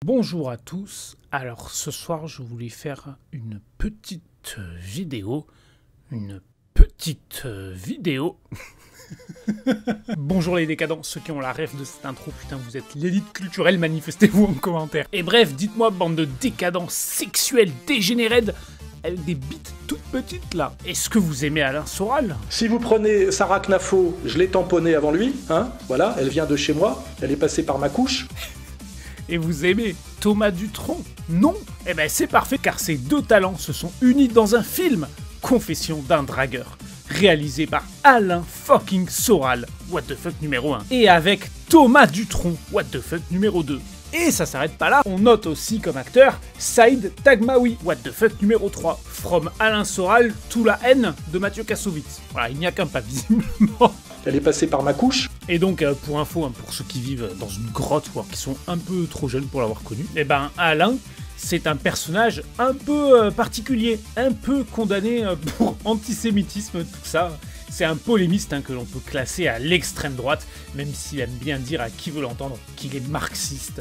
Bonjour à tous, alors ce soir je voulais faire une petite vidéo, Bonjour les décadents, ceux qui ont la rêve de cette intro, putain vous êtes l'élite culturelle, manifestez-vous en commentaire. Et bref, dites-moi bande de décadents sexuels dégénérés avec des bites toutes petites là. Est-ce que vous aimez Alain Soral? Si vous prenez Sarah Knafo, je l'ai tamponnée avant lui, hein, voilà, elle vient de chez moi, elle est passée par ma couche. Et vous aimez Thomas Dutronc? Non? Eh ben c'est parfait car ces deux talents se sont unis dans un film, Confession d'un dragueur, réalisé par Alain fucking Soral, what the fuck numéro 1, et avec Thomas Dutronc, what the fuck numéro 2. Et ça s'arrête pas là, on note aussi comme acteur Saïd Taghmaoui, what the fuck numéro 3, from Alain Soral to la haine de Mathieu Kassovitz. Voilà, il n'y a qu'un pas visiblement. Elle est passée par ma couche. Et donc, pour info, pour ceux qui vivent dans une grotte ou qui sont un peu trop jeunes pour l'avoir connu, eh ben Alain, c'est un personnage un peu particulier, un peu condamné pour antisémitisme, tout ça. C'est un polémiste que l'on peut classer à l'extrême droite, même s'il aime bien dire à qui veut l'entendre qu'il est marxiste.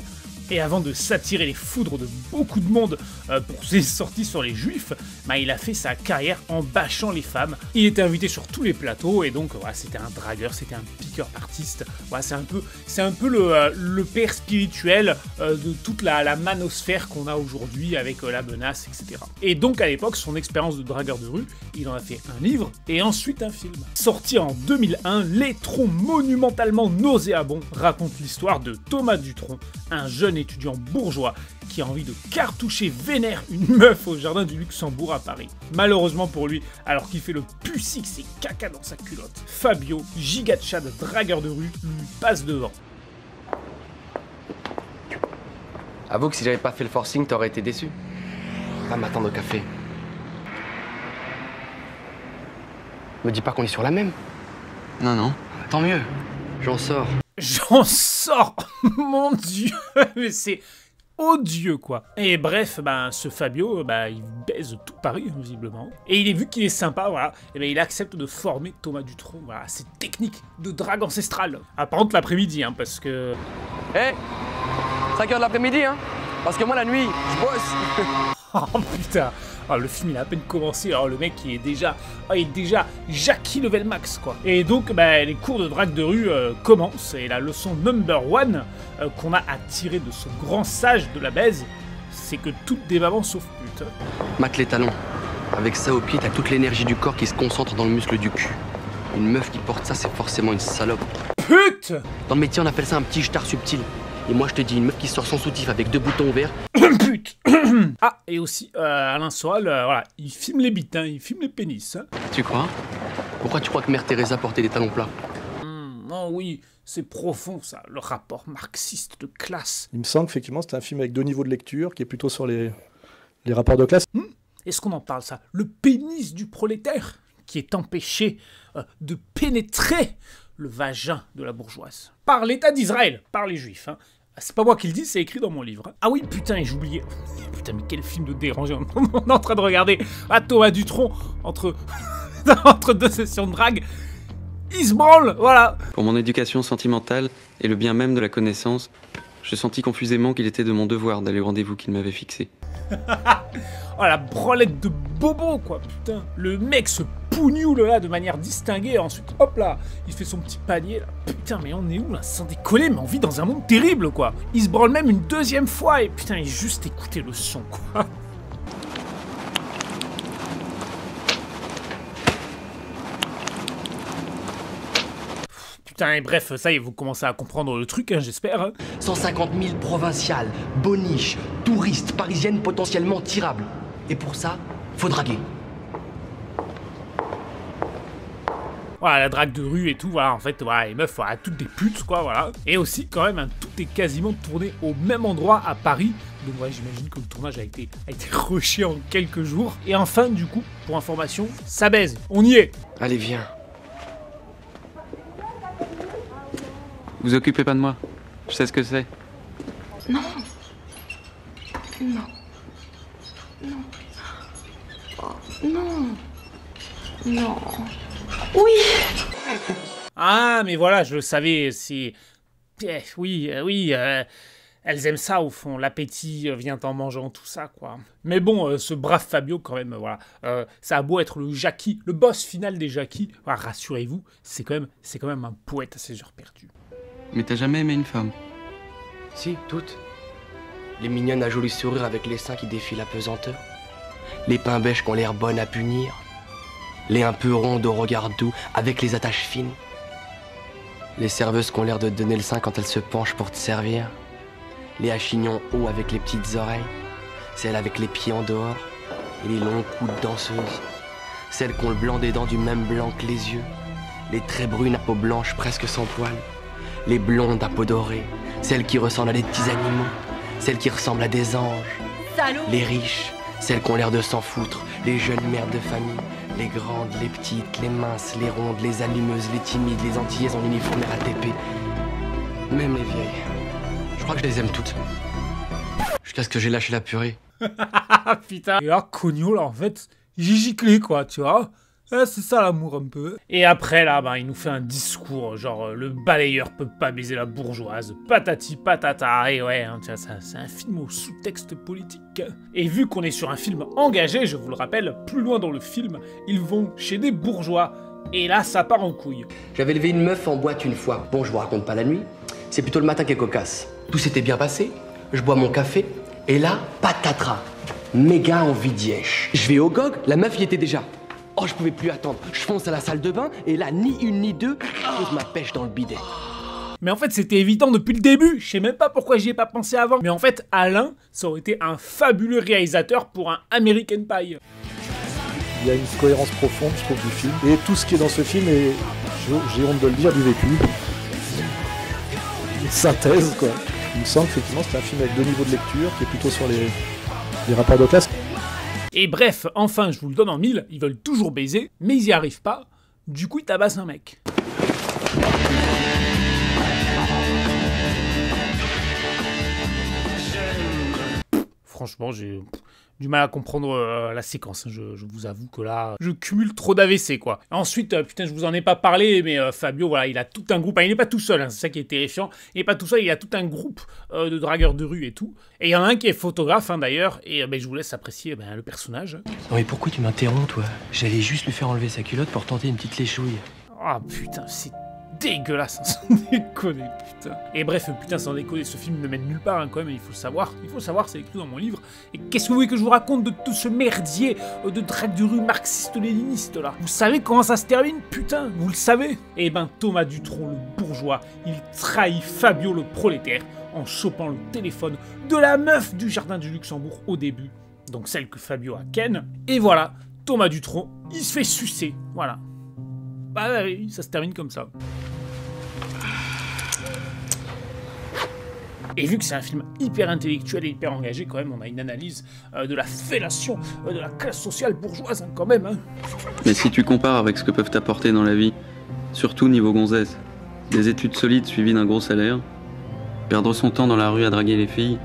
Et avant de s'attirer les foudres de beaucoup de monde pour ses sorties sur les juifs, il a fait sa carrière en bâchant les femmes. Il était invité sur tous les plateaux et donc voilà, c'était un dragueur, c'était un pick-up artiste. Voilà, c'est un peu le père spirituel de toute la manosphère qu'on a aujourd'hui avec la menace, etc. Et donc à l'époque, son expérience de dragueur de rue, il en a fait un livre et ensuite un film. Sorti en 2001, Les Troncs monumentalement nauséabonds raconte l'histoire de Thomas Dutronc, un jeune étudiant bourgeois qui a envie de cartoucher vénère une meuf au jardin du Luxembourg à Paris. Malheureusement pour lui, alors qu'il fait le pucix et caca dans sa culotte, Fabio, giga tchad dragueur de rue, lui passe devant. Avoue que si j'avais pas fait le forcing, t'aurais été déçu. Va m'attendre au café. Me dis pas qu'on est sur la même. Non, non. Tant mieux. J'en sors. J'en sors. Mon Dieu, mais c'est odieux quoi. Et bref, ce Fabio, il baise tout Paris visiblement. Et il est vu qu'il est sympa, voilà. Et il accepte de former Thomas Dutronc, voilà, à cette technique de drague ancestrale. Par contre l'après-midi, parce que. Hé 5 h de l'après-midi, parce que moi la nuit, je bosse. Oh putain. Le film il a à peine commencé, alors le mec il est déjà Jackie level max quoi. Et donc les cours de drague de rue commencent et la leçon number 1 qu'on a à tirer de ce grand sage de la baise, c'est que toutes des mamans sauf pute. Mate les talons. Avec ça au pied, t'as toute l'énergie du corps qui se concentre dans le muscle du cul. Une meuf qui porte ça, c'est forcément une salope. Pute. Dans le métier on appelle ça un petit jetard subtil. Et moi je te dis, une meuf qui sort sans soutif avec 2 boutons ouverts. Pute. Ah, et aussi, Alain Soral, voilà, il filme les bites, il filme les pénis. Tu crois? Pourquoi tu crois que Mère Teresa portait des talons plats? Oh oui, c'est profond ça, le rapport marxiste de classe. Il me semble qu'effectivement c'est un film avec 2 niveaux de lecture, qui est plutôt sur les rapports de classe. Est-ce qu'on en parle ça? Le pénis du prolétaire, qui est empêché de pénétrer le vagin de la bourgeoise. Par l'État d'Israël, par les juifs. C'est pas moi qui le dis, c'est écrit dans mon livre. Ah oui, putain, et j'oubliais. Putain, mais quel film de dérangé on est en train de regarder. Thomas Dutronc, entre 2 sessions de drague. Il se branle, voilà. Pour mon éducation sentimentale et le bien même de la connaissance, je sentis confusément qu'il était de mon devoir d'aller au rendez-vous qu'il m'avait fixé. Oh la branlette de bobo quoi, putain. Le mec se pougnoule là de manière distinguée et ensuite hop là, il fait son petit panier là. Putain mais on est où là? Sans décoller, mais on vit dans un monde terrible quoi. Il se branle même une 2e fois et putain, il juste écouter le son quoi. Putain, et bref, ça y est, vous commencez à comprendre le truc, j'espère. 150 000 provinciales, boniches, touristes, parisiennes potentiellement tirables. Et pour ça, faut draguer. Voilà, la drague de rue et tout, voilà, en fait, voilà, les meufs, voilà, toutes des putes, quoi, voilà. Et aussi, quand même, tout est quasiment tourné au même endroit à Paris. Donc, ouais, j'imagine que le tournage a été rushé en quelques jours. Et enfin, du coup, pour information, ça baise. On y est. Allez, viens. Vous occupez pas de moi. Je sais ce que c'est. Non. Non. Non. Oh, non. Non. Oui. Ah, mais voilà, je le savais, c'est... Oui, Elles aiment ça, au fond. L'appétit vient en mangeant tout ça, quoi. Mais bon, ce brave Fabio, quand même, voilà. Ça a beau être le Jackie, le boss final des Jackie. Voilà, rassurez-vous, c'est quand même un poète à ses heures perdues. Mais t'as jamais aimé une femme? Si, toutes. Les mignonnes à joli sourire avec les seins qui défient la pesanteur. Les pains bêches qui ont l'air bonnes à punir. Les un peu rondes au regard doux avec les attaches fines. Les serveuses qui ont l'air de te donner le sein quand elles se penchent pour te servir. Les achignons hauts avec les petites oreilles. Celles avec les pieds en dehors. Et les longs coups de danseuses. Celles qui ont le blanc des dents du même blanc que les yeux. Les très brunes à peau blanche presque sans poils. Les blondes à peau dorée. Celles qui ressemblent à des petits animaux. Celles qui ressemblent à des anges. Salaud! Les riches. Celles qui ont l'air de s'en foutre. Les jeunes mères de famille. Les grandes, les petites, les minces, les rondes, les allumeuses, les timides, les antillaises en uniforme RATP. Même les vieilles. Je crois que je les aime toutes. Jusqu'à ce que j'ai lâché la purée. Ah putain. Et là, Cogno, là, en fait, j'ai giclé, quoi, tu vois. C'est ça l'amour un peu. Et après là, il nous fait un discours genre le balayeur peut pas baiser la bourgeoise, patati patata. Et ouais, hein, c'est un film au sous-texte politique. Et vu qu'on est sur un film engagé, je vous le rappelle, plus loin dans le film, ils vont chez des bourgeois. Et là, ça part en couille. J'avais levé une meuf en boîte une fois. Bon, je vous raconte pas la nuit. C'est plutôt le matin qui est cocasse. Tout s'était bien passé. Je bois mon café. Et là, patatras. Méga envie d'yèche. Je vais au GOG, la meuf y était déjà. Oh, je pouvais plus attendre. Je fonce à la salle de bain et là, ni une ni deux, je pose ma pêche dans le bidet. Mais en fait, c'était évident depuis le début. Je sais même pas pourquoi j'y ai pas pensé avant. Mais en fait, Alain, ça aurait été un fabuleux réalisateur pour un American Pie. Il y a une cohérence profonde, je trouve, du film. Et tout ce qui est dans ce film est, j'ai honte de le dire, du vécu. Une synthèse, quoi. Il me semble qu'effectivement, c'est un film avec 2 niveaux de lecture, qui est plutôt sur les rapports de classe. Et bref, enfin, je vous le donne en mille, ils veulent toujours baiser, mais ils y arrivent pas. Du coup, ils tabassent un mec. Franchement, j'ai du mal à comprendre la séquence. Je vous avoue que là, je cumule trop d'AVC, quoi. Ensuite, putain, je vous en ai pas parlé, mais Fabio, voilà, il a tout un groupe. Il n'est pas tout seul, hein, c'est ça qui est terrifiant. Il n'est pas tout seul, il a tout un groupe de dragueurs de rue et tout. Et il y en a un qui est photographe, hein, d'ailleurs. Et je vous laisse apprécier le personnage. Non mais pourquoi tu m'interromps, toi? J'allais juste lui faire enlever sa culotte pour tenter une petite léchouille. Ah putain, c'est dégueulasse, hein, sans déconner, putain. Et bref, putain, sans déconner, ce film ne mène nulle part, hein, quand même, il faut le savoir. Il faut le savoir, c'est écrit dans mon livre. Et qu'est-ce que vous voulez que je vous raconte de tout ce merdier de drague de rue marxiste-léniniste, là? Vous savez comment ça se termine, putain? Vous le savez? Eh ben, Thomas Dutronc, le bourgeois, il trahit Fabio, le prolétaire, en chopant le téléphone de la meuf du jardin du Luxembourg au début. Donc celle que Fabio a ken. Et voilà, Thomas Dutronc, il se fait sucer, voilà. Bah oui, ça se termine comme ça. Et vu que c'est un film hyper intellectuel et hyper engagé, quand même, on a une analyse de la fellation de la classe sociale bourgeoise, hein, quand même. Hein. Mais si tu compares avec ce que peuvent t'apporter dans la vie, surtout niveau gonzesse, des études solides suivies d'un gros salaire, perdre son temps dans la rue à draguer les filles,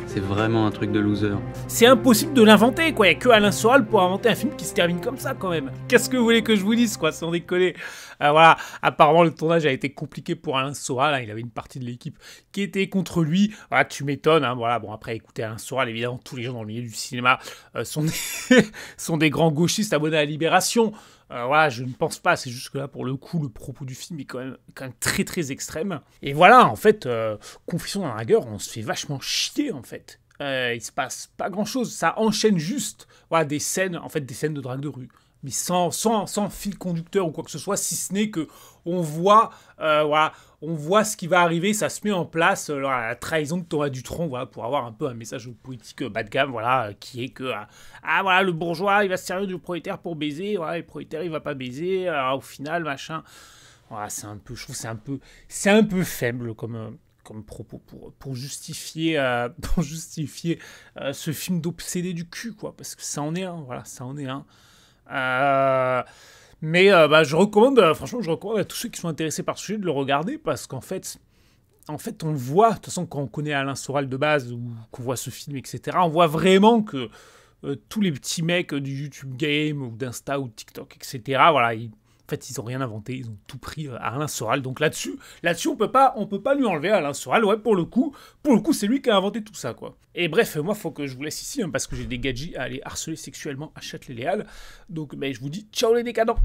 c'est vraiment un truc de loser. C'est impossible de l'inventer, quoi. Il n'y a que Alain Soral pour inventer un film qui se termine comme ça, quand même. Qu'est-ce que vous voulez que je vous dise, quoi, sans déconner. Voilà, apparemment, le tournage a été compliqué pour Alain Soral. Hein. Il avait une partie de l'équipe qui était contre lui. Voilà, tu m'étonnes. Hein. Voilà, bon, après, écoutez, Alain Soral, évidemment, tous les gens dans le milieu du cinéma sont des grands gauchistes abonnés à la Libération. Voilà, je ne pense pas, c'est juste que là, pour le coup, le propos du film est quand même très très extrême. Et voilà, en fait, Confession d'un dragueur, on se fait vachement chier, en fait. Il se passe pas grand-chose, ça enchaîne juste des scènes, en fait, des scènes de drague de rue. Mais sans fil conducteur ou quoi que ce soit, si ce n'est que on voit ce qui va arriver, ça se met en place, la trahison de Thomas Dutronc, pour avoir un peu un message politique bas de gamme, qui est que le bourgeois, il va se servir du prolétaire pour baiser, le prolétaire, il va pas baiser, au final, machin. Voilà, je trouve que c'est un peu faible comme propos pour justifier ce film d'obsédé du cul, quoi, parce que ça en est un, ça en est un. Mais je recommande à tous ceux qui sont intéressés par ce sujet de le regarder, parce qu'en fait on le voit, de toute façon quand on connaît Alain Soral de base ou qu'on voit ce film, etc., on voit vraiment que tous les petits mecs du YouTube Game ou d'Insta ou de TikTok, etc., En fait, ils ont rien inventé, ils ont tout pris à Alain Soral. Donc là-dessus, on peut pas lui enlever à Alain Soral. Ouais, pour le coup, c'est lui qui a inventé tout ça, quoi. Et bref, moi, faut que je vous laisse ici, parce que j'ai des gadgets à aller harceler sexuellement à Châtelet-Léal. Donc, je vous dis ciao les décadents.